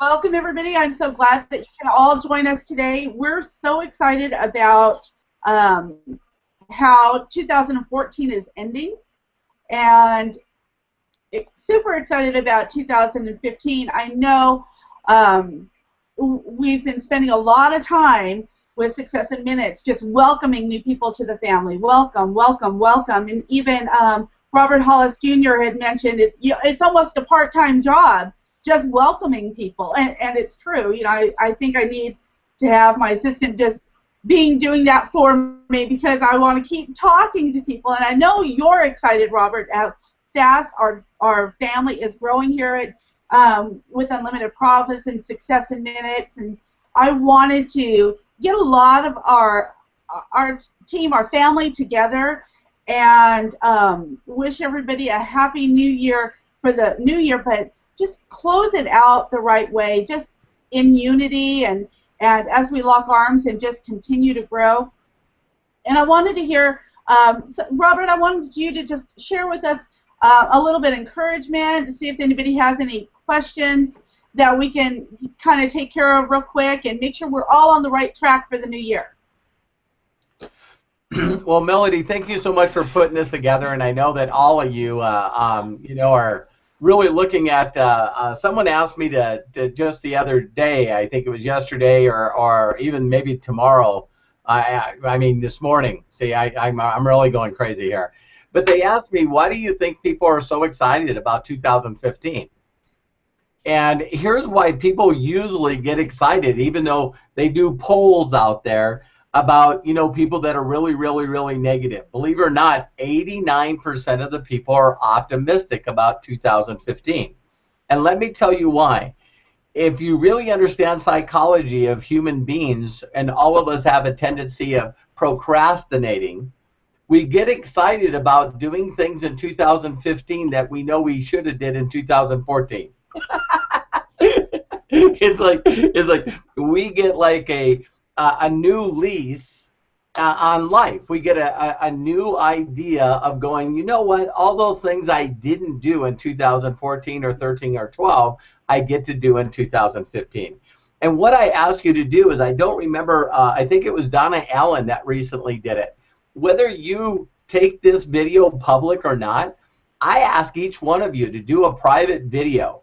Welcome, everybody. I'm so glad that you can all join us today. We're so excited about um, how 2014 is ending, and super excited about 2015. I know we've been spending a lot of time with Success in Minutes, just welcoming new people to the family. Welcome, welcome, welcome. And even Robert Hollis Jr. had mentioned it's almost a part-time job, just welcoming people. And it's true. You know, I think I need to have my assistant just doing that for me because I want to keep talking to people. And I know you're excited, Robert. SAS, our family is growing here with Unlimited Profits and Success in Minutes, and I wanted to get a lot of our team, our family together, and wish everybody a happy new year for the new year, but just close it out the right way, just in unity and as we lock arms and just continue to grow. And I wanted to hear, so Robert, I wanted you to just share with us a little bit of encouragement, to see if anybody has any questions that we can kind of take care of real quick and make sure we're all on the right track for the new year. Well, Melody, thank you so much for putting this together, and I know that all of you, are really looking at. Someone asked me to just the other day, I think it was yesterday, or even maybe tomorrow. I mean this morning. See, I'm really going crazy here. But they asked me, why do you think people are so excited about 2015? And here's why people usually get excited, even though they do polls out there about, people that are really, really, really negative. Believe it or not, 89% of the people are optimistic about 2015. And let me tell you why. If you really understand psychology of human beings, and all of us have a tendency of procrastinating, we get excited about doing things in 2015 that we know we should have did in 2014. It's like we get like a new lease on life. We get a new idea of going, you know what, all those things I didn't do in 2014 or 13 or 12, I get to do in 2015. And what I ask you to do is, I don't remember, I think it was Donna Allen that recently did it. Whether you take this video public or not, I ask each one of you to do a private video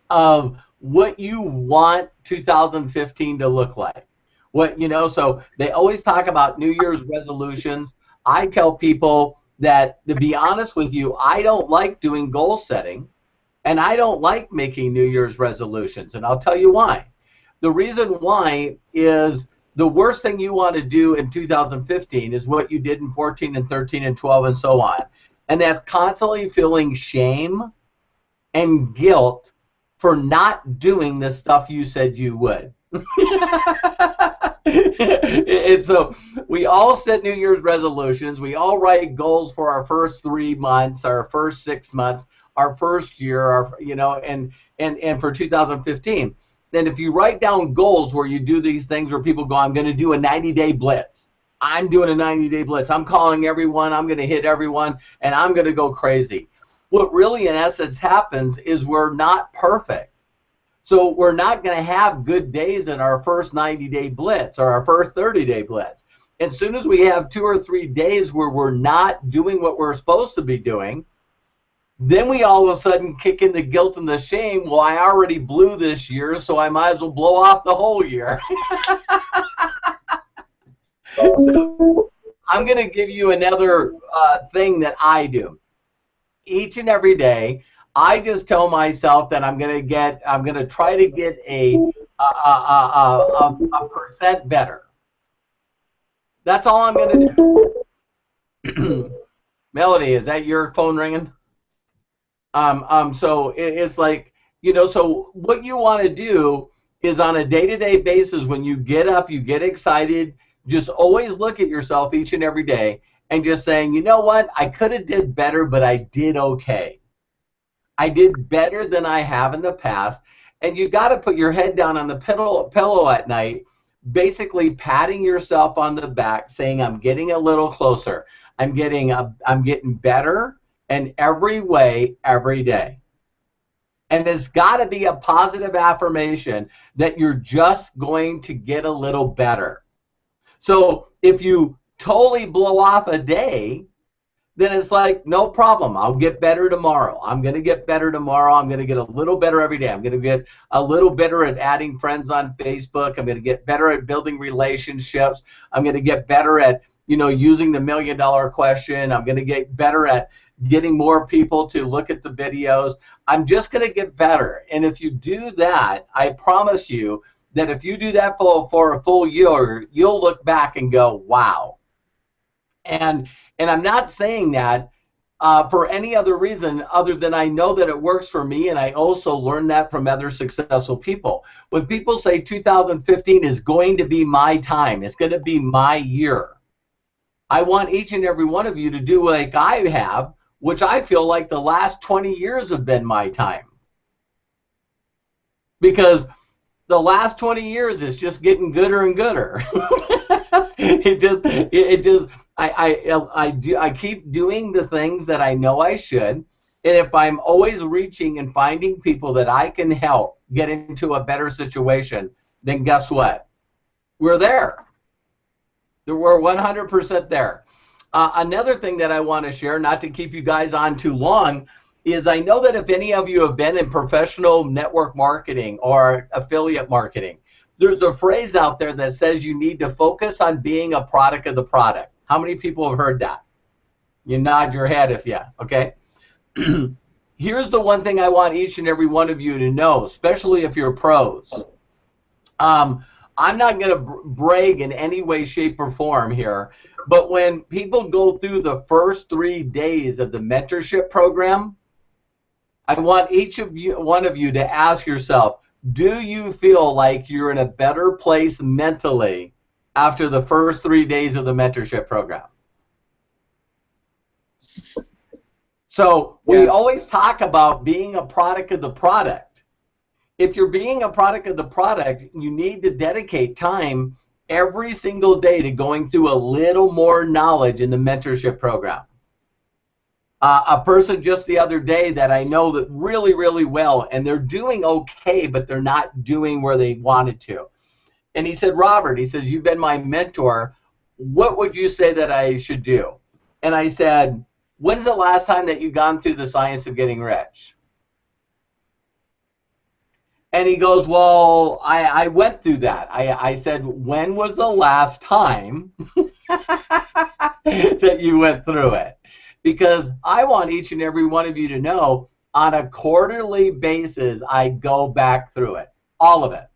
of what you want 2015 to look like. So they always talk about New Year's resolutions. I tell people that, to be honest with you, I don't like doing goal setting, and I don't like making New Year's resolutions, and I'll tell you why. The reason why is the worst thing you want to do in 2015 is what you did in 14 and 13 and 12 and so on. And that's constantly feeling shame and guilt for not doing the stuff you said you would. And so we all set New Year's resolutions. We all write goals for our first 3 months, our first 6 months, our first year, and for 2015. Then if you write down goals where you do these things where people go, I'm going to do a 90-day blitz. I'm doing a 90-day blitz. I'm calling everyone. I'm going to hit everyone, and I'm going to go crazy. What really, in essence, happens is we're not perfect. So we're not going to have good days in our first 90-day blitz or our first 30-day blitz. As soon as we have 2 or 3 days where we're not doing what we're supposed to be doing, then we all of a sudden kick in the guilt and the shame. Well, I already blew this year, so I might as well blow off the whole year. So I'm going to give you another thing that I do. Each and every day, I just tell myself that I'm going to try to get a percent better. That's all I'm going to do. Melody, is that your phone ringing? So it's like, so what you want to do is, on a day-to-day basis, when you get up, you get excited, just always look at yourself each and every day and just saying, you know what, I could have did better, but I did okay. I did better than I have in the past. And you got to put your head down on the pillow at night, basically patting yourself on the back, saying, I'm getting a little closer. I'm getting better in every way, every day. And it's got to be a positive affirmation that you're just going to get a little better. So if you totally blow off a day, then it's like, no problem. I'll get better tomorrow. I'm going to get better tomorrow. I'm going to get a little better every day. I'm going to get a little better at adding friends on Facebook. I'm going to get better at building relationships. I'm going to get better at, using the $1 million question. I'm going to get better at getting more people to look at the videos. I'm just going to get better. And if you do that, I promise you that if you do that for a full year, you'll look back and go, wow. And I'm not saying that for any other reason other than I know that it works for me, and I also learned that from other successful people. When people say 2015 is going to be my time, it's going to be my year, I want each and every one of you to do like I have, which I feel like the last 20 years have been my time. Because the last 20 years is just getting gooder and gooder. I keep doing the things that I know I should, and if I'm always reaching and finding people that I can help get into a better situation, then guess what? We're there. We're 100% there. Another thing that I want to share, not to keep you guys on too long, is I know that if any of you have been in professional network marketing or affiliate marketing, there's a phrase out there that says you need to focus on being a product of the product. How many people have heard that? You nod your head if yeah, okay? Here's the one thing I want each and every one of you to know, especially if you're pros. I'm not going to brag in any way, shape, or form here, but when people go through the first 3 days of the mentorship program, I want each of you, one of you, to ask yourself, do you feel like you're in a better place mentally after the first 3 days of the mentorship program? So we always talk about being a product of the product. If you're being a product of the product, you need to dedicate time every single day to going through a little more knowledge in the mentorship program. A person just the other day that I know that really, really well, and they're doing okay, but they're not doing where they wanted to. And he said, Robert, he says, you've been my mentor. What would you say that I should do? And I said, when's the last time that you've gone through the science of getting rich? And he goes, well, I went through that. I said, when was the last time that you went through it? Because I want each and every one of you to know on a quarterly basis, I go back through it, all of it.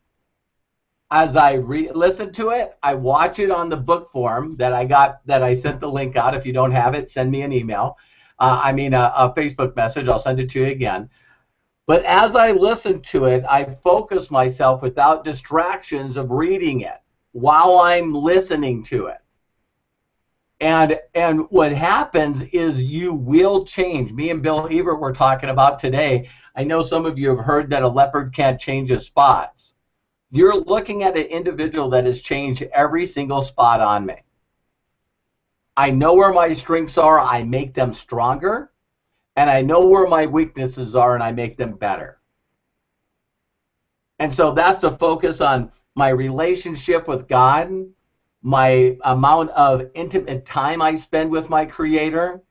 As I listen to it, I watch it on the book form that I got, that I sent the link out. If you don't have it, send me an email. A Facebook message. I'll send it to you again. But as I listen to it, I focus myself without distractions of reading it while I'm listening to it. And what happens is you will change. Me and Bill Ebert were talking about today. I know some of you have heard that a leopard can't change his spots. You're looking at an individual that has changed every single spot on me. I know where my strengths are. I make them stronger. And I know where my weaknesses are, and I make them better. And so that's the focus on my relationship with God, my amount of intimate time I spend with my Creator,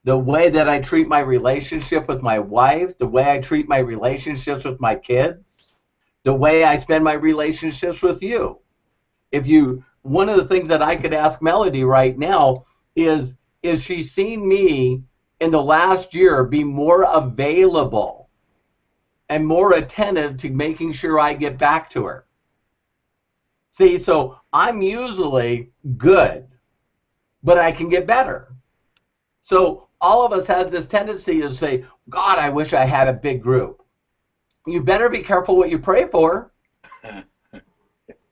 the way that I treat my relationship with my wife, the way I treat my relationships with my kids, the way I spend my relationships with you. One of the things that I could ask Melody right now is she seen me in the last year be more available and more attentive to making sure I get back to her? See, so I'm usually good, but I can get better. So all of us has this tendency to say, God, I wish I had a big group. You better be careful what you pray for.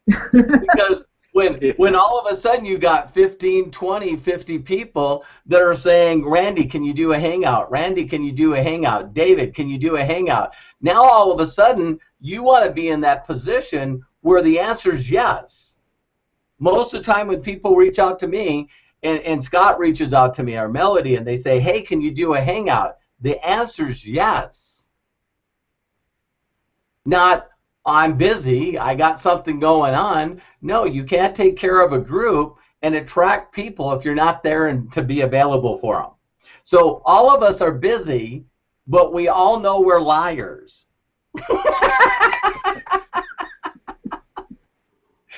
Because when all of a sudden you got 15, 20, 50 people that are saying, Randy, can you do a hangout? Randy, can you do a hangout? David, can you do a hangout? Now all of a sudden you want to be in that position where the answer is yes. Most of the time when people reach out to me, and Scott reaches out to me, or Melody, and they say, hey, can you do a hangout? The answer is yes. Not, I'm busy, I got something going on. No, you can't take care of a group and attract people if you're not there and to be available for them. So all of us are busy, but we all know we're liars.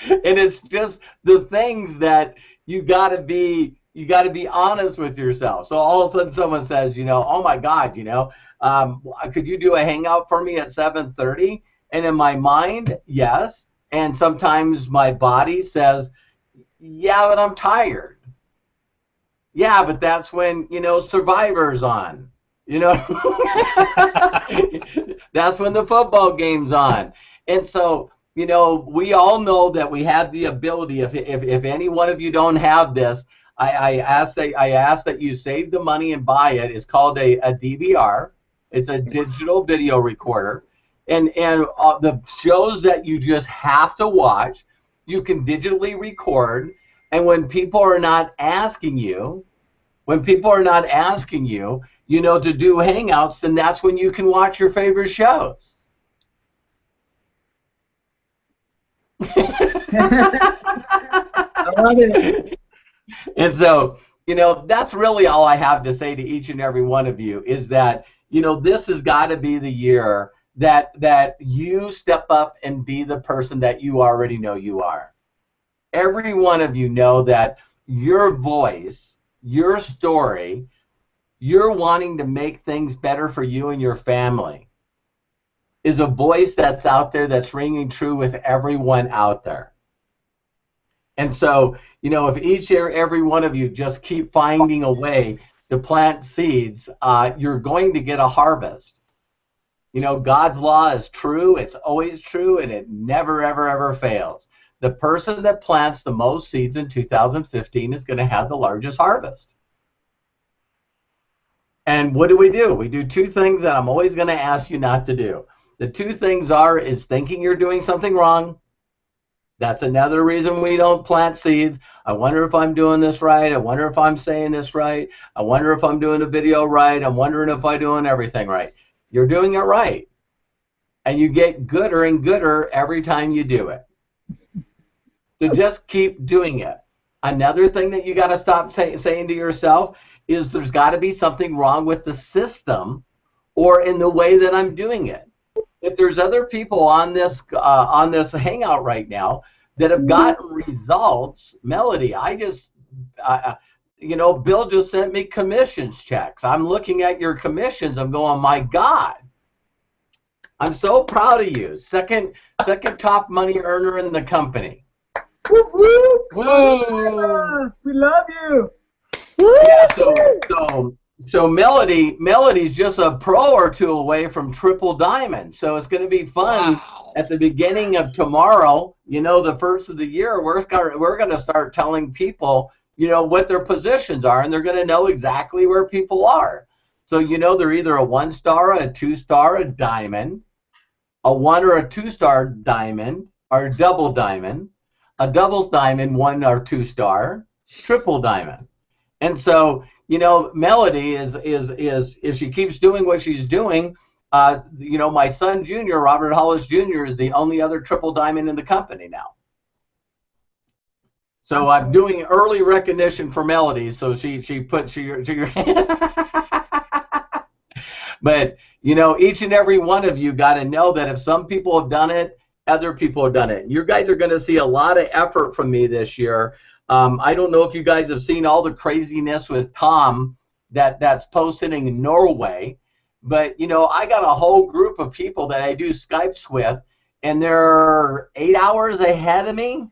And it's just the things that you got to be honest with yourself. So all of a sudden someone says, oh my God, could you do a hangout for me at 7:30? And in my mind, yes. And sometimes my body says, yeah, but I'm tired. Yeah, but that's when, Survivor's on. You know, that's when the football game's on. And so, we all know that we have the ability. If any one of you don't have this, I ask that you save the money and buy it. It's called a DVR. It's a digital video recorder, and the shows that you just have to watch, you can digitally record. And when people are not asking you, to do hangouts, then that's when you can watch your favorite shows. I love it. And so, that's really all I have to say to each and every one of you is that, this has got to be the year that you step up and be the person that you already know you are. Every one of you know that your voice, your story, you're wanting to make things better for you and your family is a voice that's out there that's ringing true with everyone out there. And so, if each and every one of you just keep finding a way to plant seeds, you're going to get a harvest. God's law is true, it's always true, and it never, ever, ever fails. The person that plants the most seeds in 2015 is going to have the largest harvest. And what do? We do two things that I'm always going to ask you not to do. The two things is thinking you're doing something wrong. That's another reason we don't plant seeds. I wonder if I'm doing this right. I wonder if I'm saying this right. I wonder if I'm doing the video right. I'm wondering if I'm doing everything right. You're doing it right. And you get gooder and gooder every time you do it. So just keep doing it. Another thing that you got to stop saying to yourself is there's got to be something wrong with the system or in the way that I'm doing it. If there's other people on this hangout right now that have gotten results, Melody, Bill just sent me commissions checks. I'm looking at your commissions. I'm going, my God, I'm so proud of you. Second top money earner in the company. Woo, woo. Whoa. We love you. Yeah, so Melody's just a pro or two away from triple diamond. So it's going to be fun. Wow. At the beginning of tomorrow, the first of the year, we're going to start telling people, what their positions are, and they're going to know exactly where people are. So, they're either a 1-star, a 2-star, a diamond, a 1 or a 2-star diamond, or a double diamond, a double diamond, 1 or 2-star, triple diamond. And so, Melody is if she keeps doing what she's doing, my son Junior, Robert Hollis Jr., is the only other triple diamond in the company now. So I'm doing early recognition for Melody, so she puts your But, each and every one of you got to know that if some people have done it, other people have done it. You guys are going to see a lot of effort from me this year. I don't know if you guys have seen all the craziness with Tom that's posted in Norway, but I got a whole group of people that I do Skypes with, and they're 8 hours ahead of me.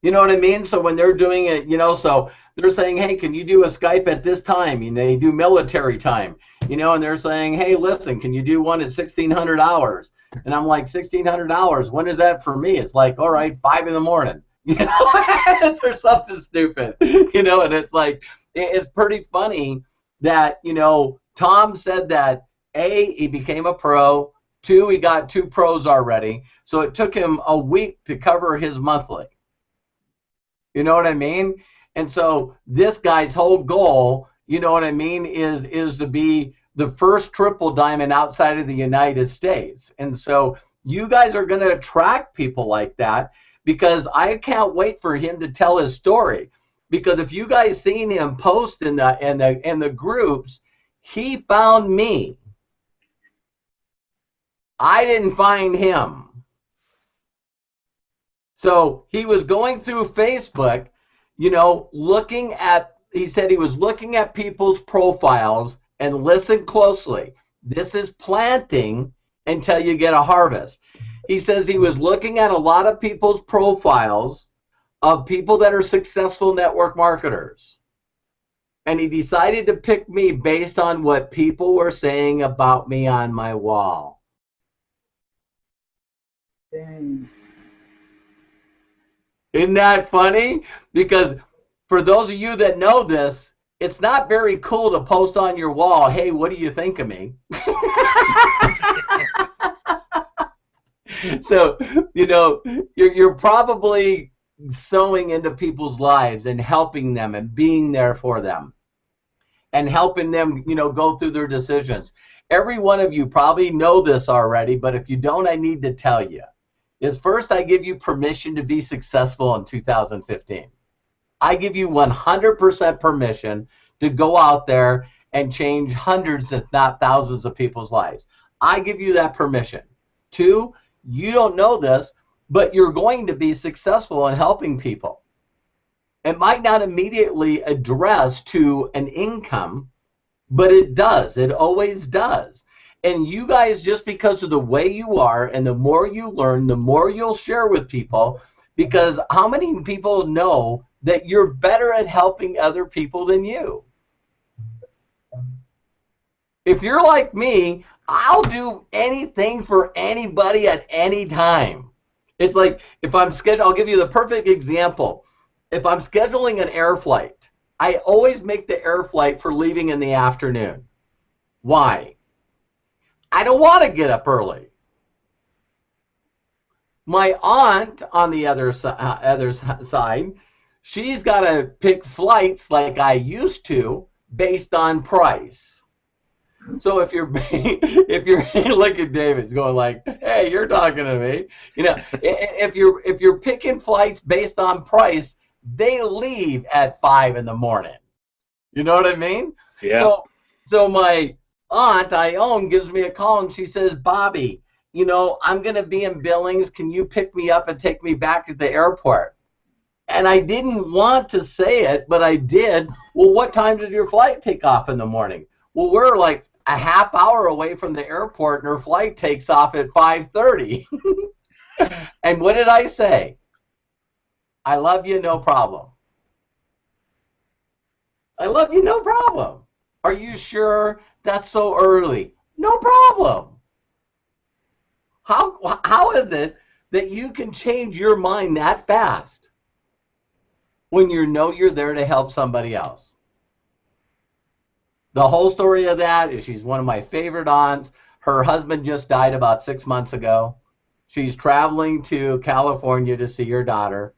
You know what I mean? So when they're doing it, so they're saying, hey, can you do a Skype at this time? And they do military time, and they're saying, hey, listen, can you do one at 1,600 hours? And I'm like, 1,600 hours? When is that for me? It's like, all right, 5 in the morning. Or something stupid, and it's like, it's pretty funny that, Tom said that, A, he became a pro, 2, he got 2 pros already, so it took him a week to cover his monthly. You know what I mean? And so this guy's whole goal, is to be the first triple diamond outside of the United States. And so you guys are going to attract people like that, because I can't wait for him to tell his story. Because if you guys seen him post in the groups, he found me. I didn't find him. So he was going through Facebook, you know, he said he was looking at people's profiles, and listen closely. This is planting until you get a harvest. He says he was looking at a lot of people's profiles of people that are successful network marketers. And he decided to pick me based on what people were saying about me on my wall. Dang. Isn't that funny? Because for those of you that know this, it's not very cool to post on your wall, hey, what do you think of me? So, you know, you're probably sowing into people's lives and helping them and being there for them and helping them, you know, go through their decisions. Every one of you probably know this already, but if you don't, I need to tell you. Is first, I give you permission to be successful in 2015. I give you 100% permission to go out there and change hundreds, if not thousands, of people's lives. I give you that permission. 2, you don't know this, but you're going to be successful in helping people. It might not immediately address to an income, but it does. It always does. And you guys, just because of the way you are, and the more you learn, the more you'll share with people, because how many people know that you're better at helping other people than you? If you're like me, I'll do anything for anybody at any time. It's like if I'm scheduled, I'll give you the perfect example. If I'm scheduling an air flight, I always make the air flight for leaving in the afternoon. Why? I don't want to get up early. My aunt, on the other side, she's got to pick flights like I used to based on price. So if you're look at David's going like, hey, you're talking to me. You know, if you're picking flights based on price, they leave at 5 in the morning. You know what I mean? Yeah. So my aunt I own gives me a call and she says, Bobby, you know, I'm going to be in Billings. Can you pick me up and take me back to the airport? And I didn't want to say it, but I did. Well, what time does your flight take off in the morning? Well, we're like a half hour away from the airport, and her flight takes off at 5:30. And what did I say? I love you, no problem. I love you, no problem. Are you sure that's so early? No problem. How is it that you can change your mind that fast when you know you're there to help somebody else? The whole story of that is she's one of my favorite aunts. Her husband just died about 6 months ago. She's traveling to California to see her daughter.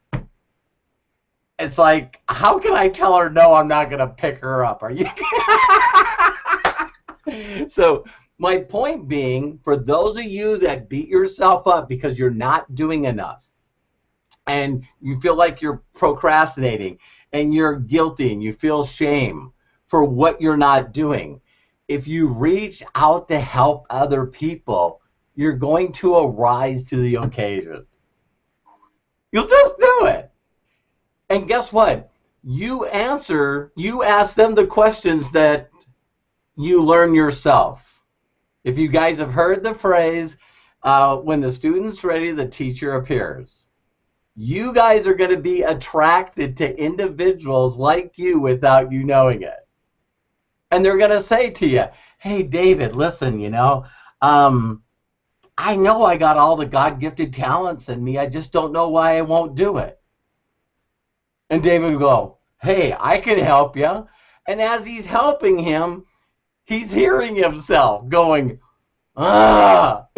It's like, how can I tell her, no, I'm not going to pick her up? Are you? So my point being, for those of you that beat yourself up because you're not doing enough, and you feel like you're procrastinating, and you're guilty, and you feel shame for what you're not doing, if you reach out to help other people, you're going to arise to the occasion. You'll just do it. And guess what? You ask them the questions that you learn yourself. If you guys have heard the phrase, when the student's ready, the teacher appears. You guys are going to be attracted to individuals like you without you knowing it. And they're going to say to you, hey, David, listen, you know, I know I got all the God-gifted talents in me. I just don't know why I won't do it. And David will go, hey, I can help you. And as he's helping him, he's hearing himself going, I'm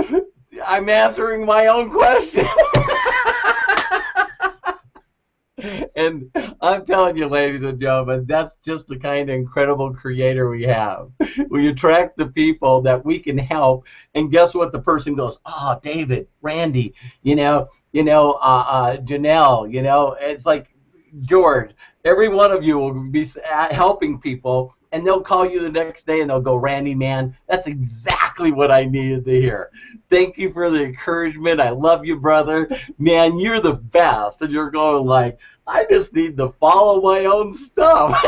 answering my own question. And I'm telling you, ladies and gentlemen, that's just the kind of incredible creator we have. We attract the people that we can help, and guess what? The person goes, "Oh, David, Randy, Janelle, it's like George. Every one of you will be helping people." And they'll call you the next day and they'll go, "Randy, man, that's exactly what I needed to hear. Thank you for the encouragement. I love you, brother. Man, you're the best." And you're going like, "I just need to follow my own stuff."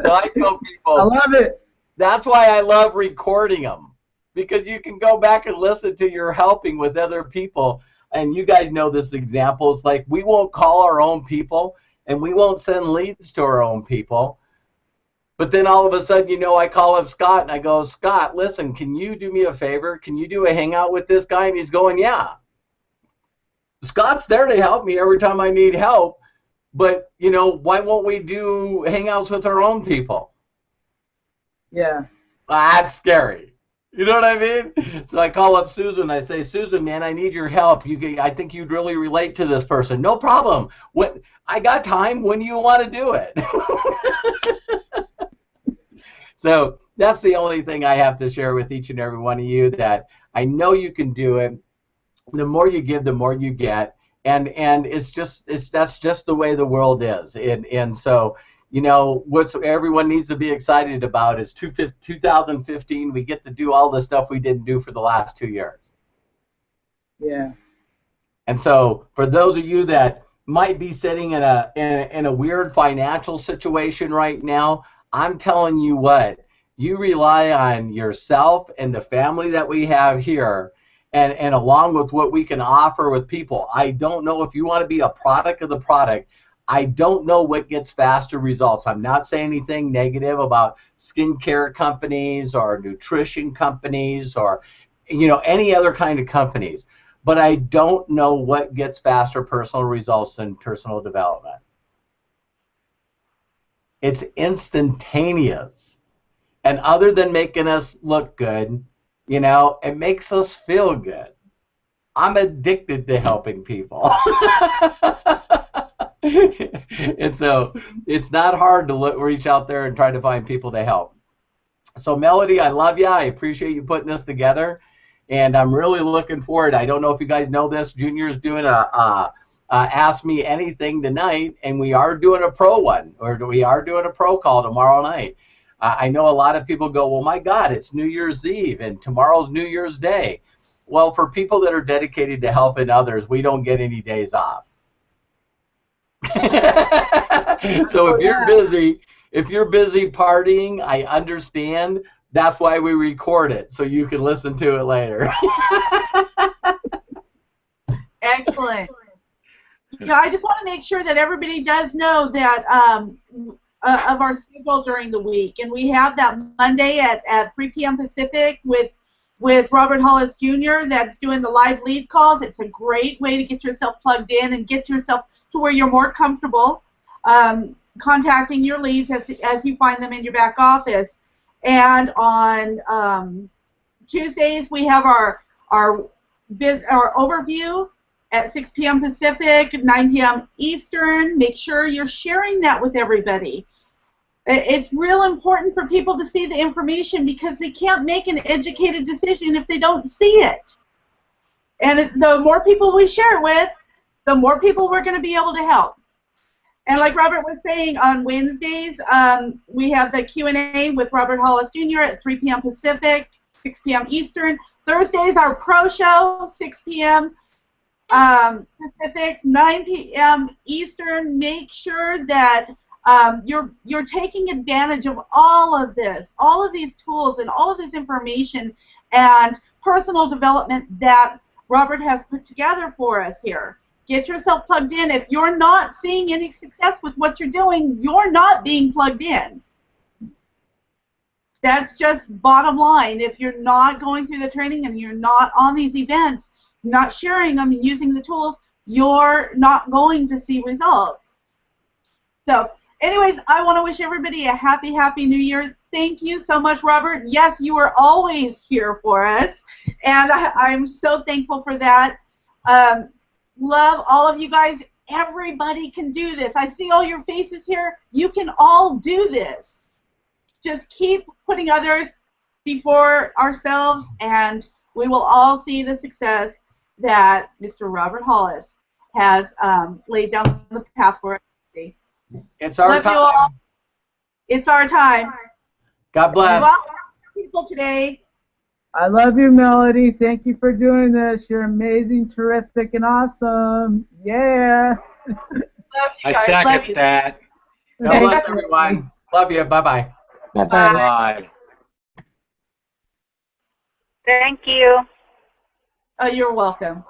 So I tell people, I love it. that's why I love recording them, because you can go back and listen to your helping with other people. And you guys know this example. It's like we won't call our own people and we won't send leads to our own people. But then all of a sudden, I call up Scott and I go, "Scott, listen, can you do me a favor? Can you do a hangout with this guy?" And he's going, "Yeah." Scott's there to help me every time I need help. But, why won't we do hangouts with our own people? Yeah. That's scary. You know what I mean? So I call up Susan. I say, "Susan, man, I need your help. I think you'd really relate to this person." "No problem. I got time. When do you want to do it?" So that's the only thing I have to share with each and every one of you, that I know you can do it. The more you give, the more you get. And that's just the way the world is. And so, what everyone needs to be excited about is 2015. We get to do all the stuff we didn't do for the last 2 years. Yeah. And so, for those of you that might be sitting in a weird financial situation right now, I'm telling you what, you rely on yourself and the family that we have here, and along with what we can offer with people. I don't know if you want to be a product of the product. I don't know what gets faster results. I'm not saying anything negative about skincare companies or nutrition companies or any other kind of companies. But I don't know what gets faster personal results than personal development. It's instantaneous. And other than making us look good, it makes us feel good. I'm addicted to helping people. And so it's not hard to reach out there and try to find people to help. So Melody, I love you. I appreciate you putting this together. And I'm really looking forward. I don't know if you guys know this. Junior's doing a Ask Me Anything tonight, and we are doing a pro one, or we are doing a pro call tomorrow night. I know a lot of people go, "Well, my God, it's New Year's Eve, and tomorrow's New Year's Day." Well, for people that are dedicated to helping others, we don't get any days off. So if you're busy partying, I understand. That's why we record it, so you can listen to it later. Excellent. I just want to make sure that everybody does know that of our schedule during the week, and we have that Monday at 3 p.m. Pacific with Robert Hollis Jr. that's doing the live lead calls. It's a great way to get yourself plugged in and get yourself to where you're more comfortable contacting your leads as you find them in your back office. And on Tuesdays we have our overview at 6 p.m. Pacific, 9 p.m. Eastern. Make sure you're sharing that with everybody. It's real important for people to see the information, because they can't make an educated decision if they don't see it. And the more people we share it with, the more people we're going to be able to help. And like Robert was saying, on Wednesdays, we have the Q&A with Robert Hollis Jr. at 3 p.m. Pacific, 6 p.m. Eastern. Thursdays, our pro show, 6 p.m. Pacific, 9 p.m. Eastern. Make sure that you're taking advantage of all of these tools and all of this information and personal development that Robert has put together for us here. Get yourself plugged in. If you're not seeing any success with what you're doing, you're not being plugged in. That's just bottom line. If you're not going through the training and you're not on these events, not sharing them and using the tools, you're not going to see results. So anyways, I want to wish everybody a happy New Year. Thank you so much, Robert. Yes, you are always here for us, and I'm so thankful for that. love all of you guys. Everybody can do this. I see all your faces here. You can all do this. Just keep putting others before ourselves, and we will all see the success that Mr. Robert Hollis has laid down the path for us. It's our Love time. you all. It's our time. God bless. Welcome people today. I love you, Melody. Thank you for doing this. You're amazing, terrific, and awesome. Yeah. Love you I guys. Love second you. that. God bless everyone. Love you. Bye-bye. Bye-bye. Bye. Thank you. You're welcome.